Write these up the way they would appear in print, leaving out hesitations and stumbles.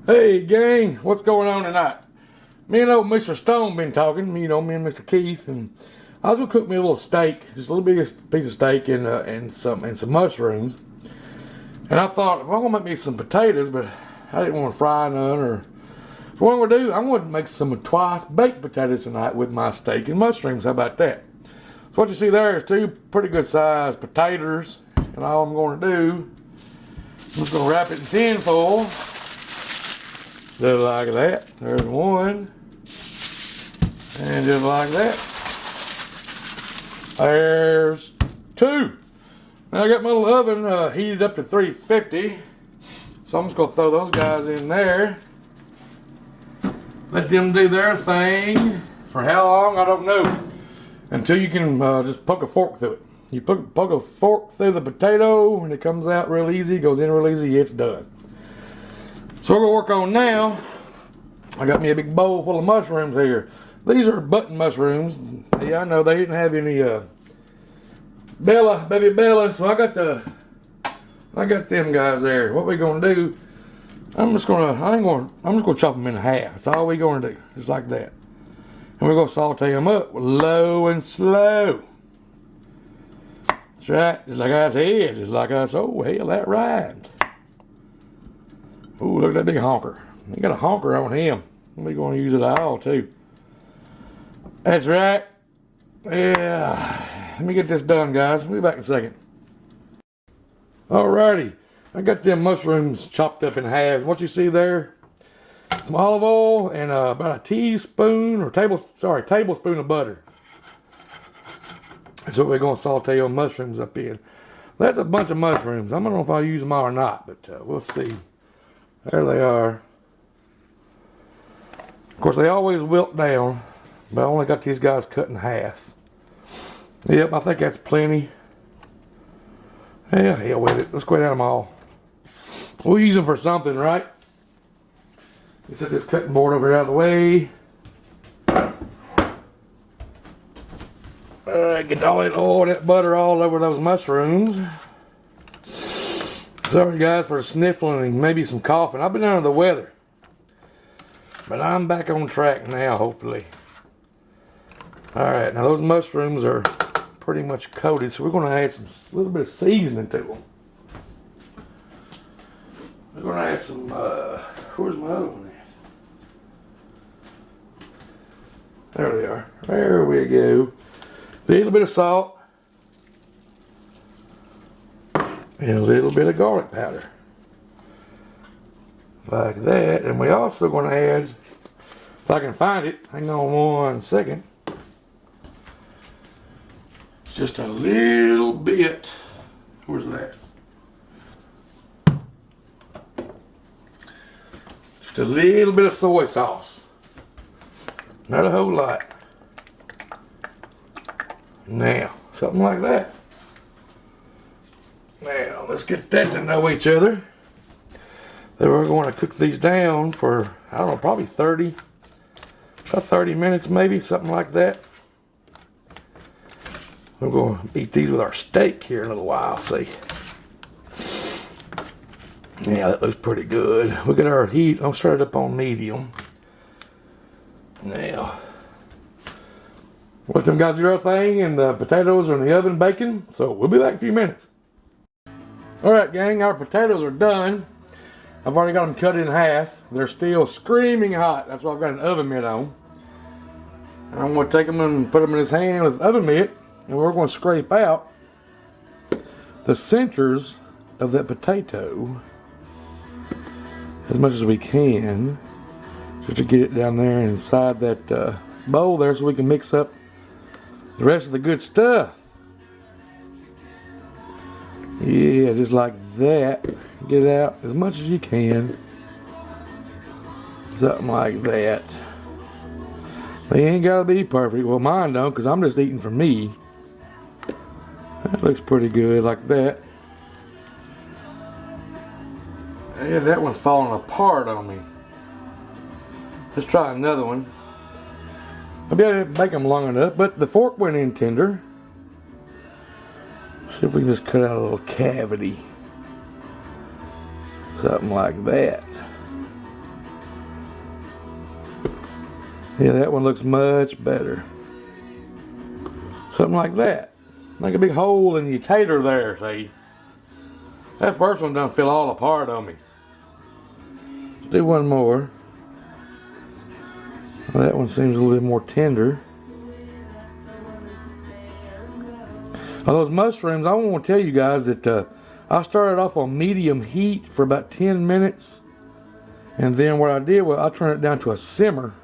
Hey gang, what's going on tonight? Me and old Mr. Stone been talking, me and Mr. Keith, and I was gonna cook me a little steak, just a little bit piece of steak and some mushrooms. And I thought, well, I'm gonna make me some potatoes, but I didn't want to fry none. Or so what I'm gonna do, I'm gonna make some twice baked potatoes tonight with my steak and mushrooms. How about that? So what you see there is two pretty good sized potatoes, and all I'm gonna do, I'm just gonna wrap it in tin foil. Just like that. There's one. And just like that. There's two. Now I got my little oven heated up to 350. So I'm just going to throw those guys in there. Let them do their thing. For how long, I don't know. Until you can just poke a fork through it. You poke a fork through the potato and it comes out real easy, goes in real easy, it's done. So we're going to work on now. I got me a big bowl full of mushrooms here. These are button mushrooms. Yeah, I know they didn't have any baby Bella, so I got them guys there. What we gonna do? I'm just gonna chop them in half. That's all we gonna do, just like that. And we're gonna saute them up low and slow. That's right, just like I said, just like I said. Oh hell, that rhymed. Ooh, look at that big honker. He got a honker on him. We're going to use it all too. That's right. Yeah. Let me get this done, guys. We'll be back in a second. Alrighty. I got them mushrooms chopped up in halves. What you see there, some olive oil and about a tablespoon of butter. That's what we're going to saute your mushrooms up in. That's a bunch of mushrooms. I don't know if I'll use them all or not, but we'll see. There they are. Of course, they always wilt down, but I only got these guys cut in half. Yep, I think that's plenty. Yeah, hell with it. Let's go down them all. We'll use them for something, right? You set this cutting board over here out of the way. Get all that oil and that butter all over those mushrooms. Sorry guys for sniffling and maybe some coughing. I've been under the weather. But I'm back on track now, hopefully. Alright, now those mushrooms are pretty much coated, so we're going to add a little bit of seasoning to them. We're going to add some, where's my other one at? There they are. There we go. A little bit of salt. And a little bit of garlic powder. Like that. And we're also going to add, if I can find it, hang on one second. Just a little bit. Where's that? Just a little bit of soy sauce. Not a whole lot. Now, something like that. Now, let's get that to know each other. Then we're going to cook these down for, I don't know, probably about 30 minutes maybe, something like that. We're going to eat these with our steak here in a little while, see. Yeah, that looks pretty good. We got our heat, I'll start it up on medium. Now, let them guys do their thing, and the potatoes are in the oven baking, so we'll be back in a few minutes. Alright gang, our potatoes are done. I've already got them cut in half. They're still screaming hot. That's why I've got an oven mitt on. And I'm going to take them and put them in his hand with the oven mitt. And we're going to scrape out the centers of that potato as much as we can. Just to get it down there inside that bowl there so we can mix up the rest of the good stuff. Yeah, just like that. Get it out as much as you can. Something like that. They ain't gotta be perfect. Well, mine don't, because I'm just eating for me. That looks pretty good like that. Yeah, that one's falling apart on me. Let's try another one. Maybe I didn't make them long enough, but the fork went in tender. See if we can just cut out a little cavity. Something like that. Yeah, that one looks much better. Something like that. Make a big hole in your tater there, see? That first one done fell all apart on me. Let's do one more. Well, that one seems a little bit more tender. On those mushrooms, I want to tell you guys that I started off on medium heat for about 10 minutes. And then what I did was I turned it down to a simmer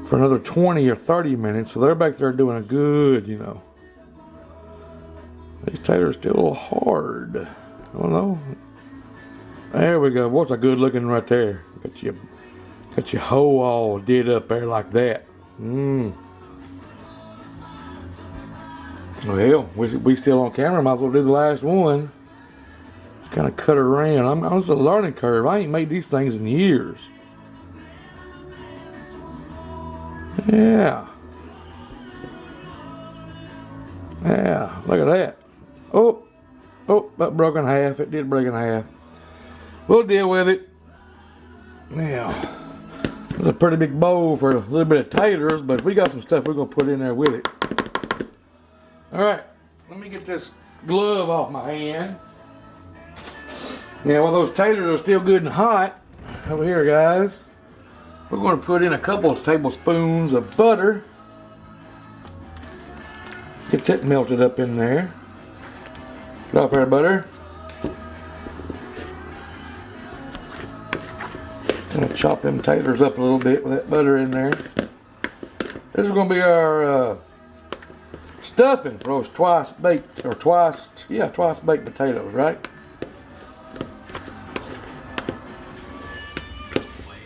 for another 20 or 30 minutes. So they're back there doing a good, you know. These taters are still a little hard. I don't know. There we go. What's a good looking right there? Got your hoe all did up there like that. Well, we still on camera. Might as well do the last one. Just kind of cut around. I'm just a learning curve. I ain't made these things in years. Yeah. Yeah, look at that. Oh, that broke in half. It did break in half. We'll deal with it. Now, it's a pretty big bowl for a little bit of taters, but we got some stuff we're going to put in there with it. All right, let me get this glove off my hand. Now, while those taters are still good and hot, over here, guys, we're going to put in a couple of tablespoons of butter. Get that melted up in there. Get off our butter. Gonna chop them taters up a little bit with that butter in there. This is gonna be our stuffing for those twice baked potatoes, right?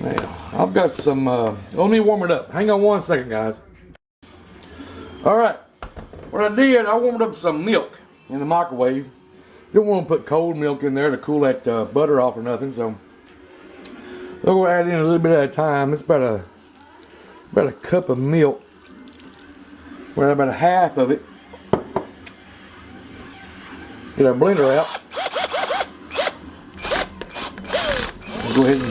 Now, I've got some, let me warm it up. Hang on one second, guys. All right, what I did, I warmed up some milk in the microwave. You don't want to put cold milk in there to cool that butter off or nothing, so we'll go add in a little bit at a time. It's about a cup of milk. We're at about a half of it. Get our blender out. We'll go ahead and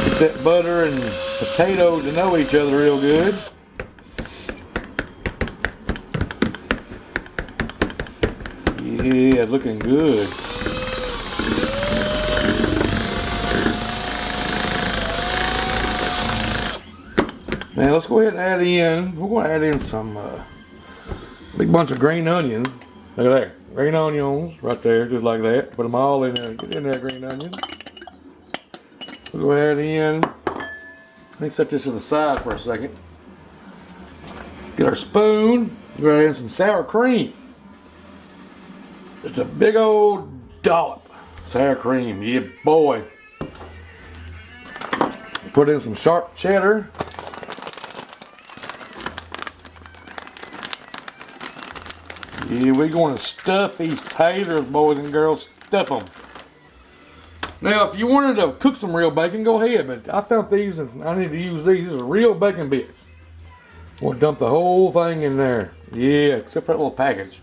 get that butter and potatoes to know each other real good. Yeah, looking good. Now let's go ahead and add in, we're going to add in some big bunch of green onions. Look at that, green onions right there, just like that. Put them all in there, get in there, green onion. We'll go ahead in, let me set this to the side for a second. Get our spoon, we're going to add in some sour cream. It's a big old dollop sour cream, yeah boy. Put in some sharp cheddar. Yeah, we're going to stuff these taters, boys and girls. Stuff them. Now, if you wanted to cook some real bacon, go ahead. But I found these, and I need to use these. These are real bacon bits. We'll dump the whole thing in there. Yeah, except for that little package.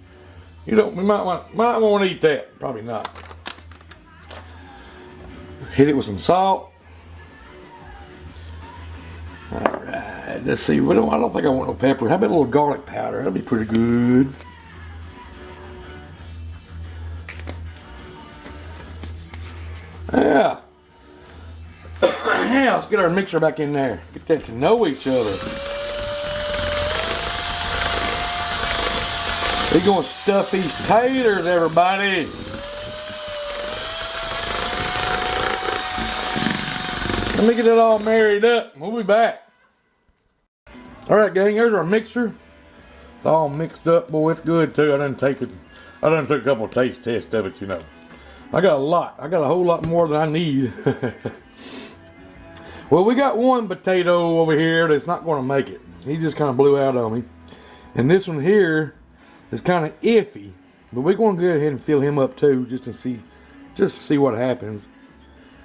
We might want to eat that. Probably not. Hit it with some salt. All right, let's see. I don't think I want no pepper. How about a little garlic powder? That'd be pretty good. Yeah. Yeah, let's get our mixer back in there. Get that to know each other. We're going to stuff these taters, everybody. Let me get it all married up. We'll be back. All right, gang, there's our mixer. It's all mixed up. Boy, it's good, too. I done took a couple of taste tests of it, you know. I got a lot. I got a whole lot more than I need. Well, we got one potato over here that's not going to make it. He just kind of blew out on me. And this one here is kind of iffy. But we're going to go ahead and fill him up too, just to see what happens.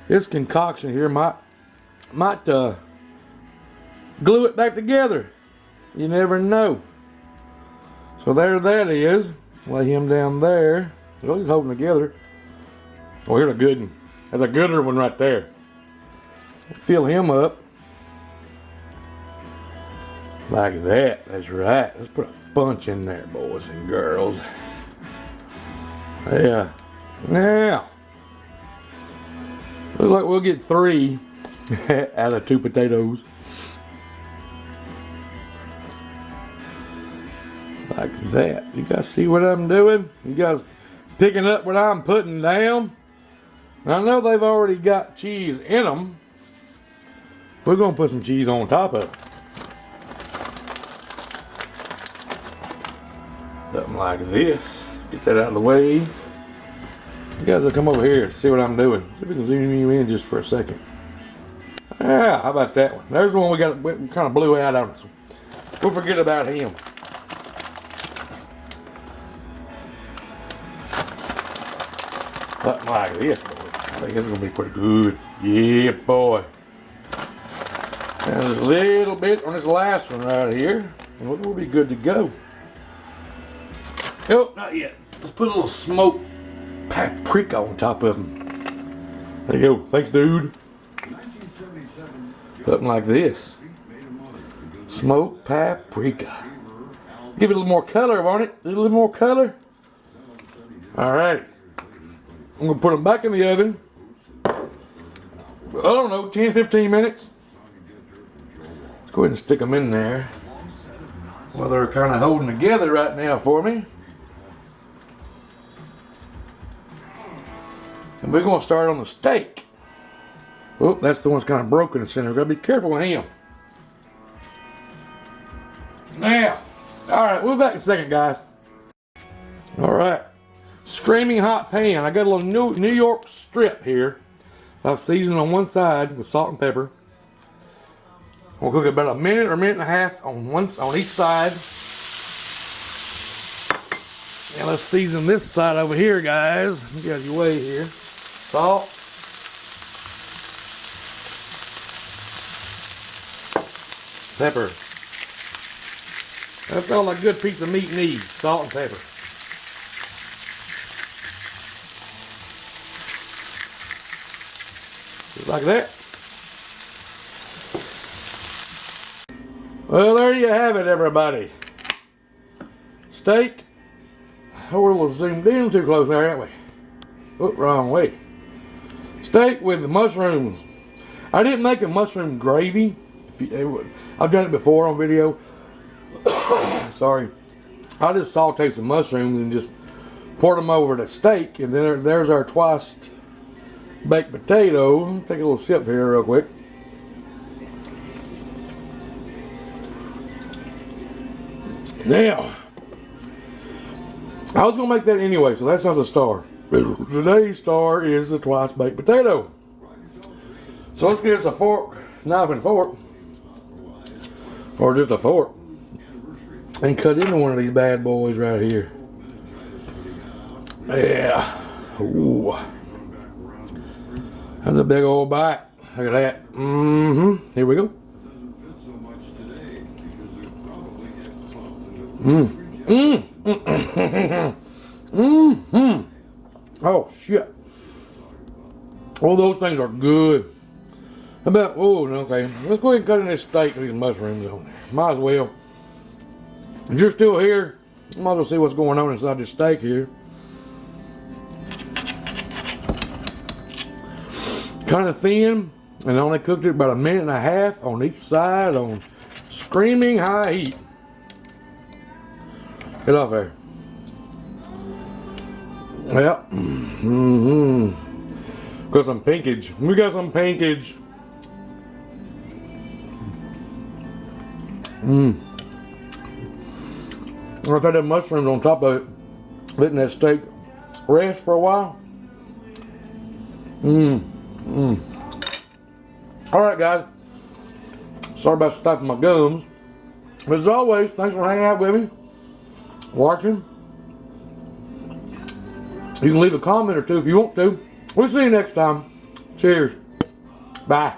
This concoction here might glue it back together. You never know. So there that is. Lay him down there. Well, he's holding together. Oh, here's a good one. That's a gooder one right there. Fill him up. Like that. That's right. Let's put a bunch in there, boys and girls. Yeah. Now, looks like we'll get 3 out of 2 potatoes. Like that. You guys see what I'm doing? You guys picking up what I'm putting down? I know they've already got cheese in them. We're going to put some cheese on top of it. Something like this. Get that out of the way. You guys will come over here and see what I'm doing. See if we can zoom you in just for a second. Yeah, how about that one? There's the one we kind of blew out on us. We'll forget about him. Something like this, boy. I think this is going to be pretty good. Yeah, boy. And just a little bit on this last one right here. And we'll be good to go. Nope, not yet. Let's put a little smoked paprika on top of them. There you go. Thanks, dude. Something like this. Smoked paprika. Give it a little more color, won't it? A little more color. All right. I'm going to put them back in the oven. I don't know, 10, 15 minutes. Let's go ahead and stick them in there. Well, they're kind of holding together right now for me. And we're going to start on the steak. Oh, that's the one that's kind of broken in the center. We've got to be careful with him. Now, all right, we'll be back in a second, guys. All right. Screaming hot pan. I got a little New York strip here. I've seasoned on one side with salt and pepper. We'll cook it about a minute or a minute and a half on each side. And let's season this side over here, guys. Let me get your way here. Salt. Pepper. That's all a good piece of meat needs. Salt and pepper. Just like that. Well, there you have it, everybody. Steak. Oh, we're a little zoomed in too close there, aren't we? Oh, wrong way. Steak with mushrooms. I didn't make a mushroom gravy. I've done it before on video. Sorry. I just sauteed some mushrooms and just poured them over the steak. And then there's our twice baked potato. Take a little sip here real quick. Now, I was going to make that anyway, so that's not the star. Today's star is the twice baked potato. So let's get us a fork, knife and fork, or just a fork, and cut into one of these bad boys right here. Yeah. Ooh. That's a big old bite. Look at that. Mm-hmm. Here we go. Oh shit! All those things are good. How about okay? Let's go ahead and cut in this steak with these mushrooms on there. Might as well. If you're still here, you might as well see what's going on inside this steak here. Kind of thin, and I only cooked it about a minute and a half on each side on screaming high heat. Get off there. Yep. Got some pinkage. We got some pinkage. I've had the mushrooms on top of it, letting that steak rest for a while. Alright, guys. Sorry about stopping my gums. But as always, thanks for hanging out with me, watching. You can leave a comment or two if you want to. We'll see you next time. Cheers. Bye.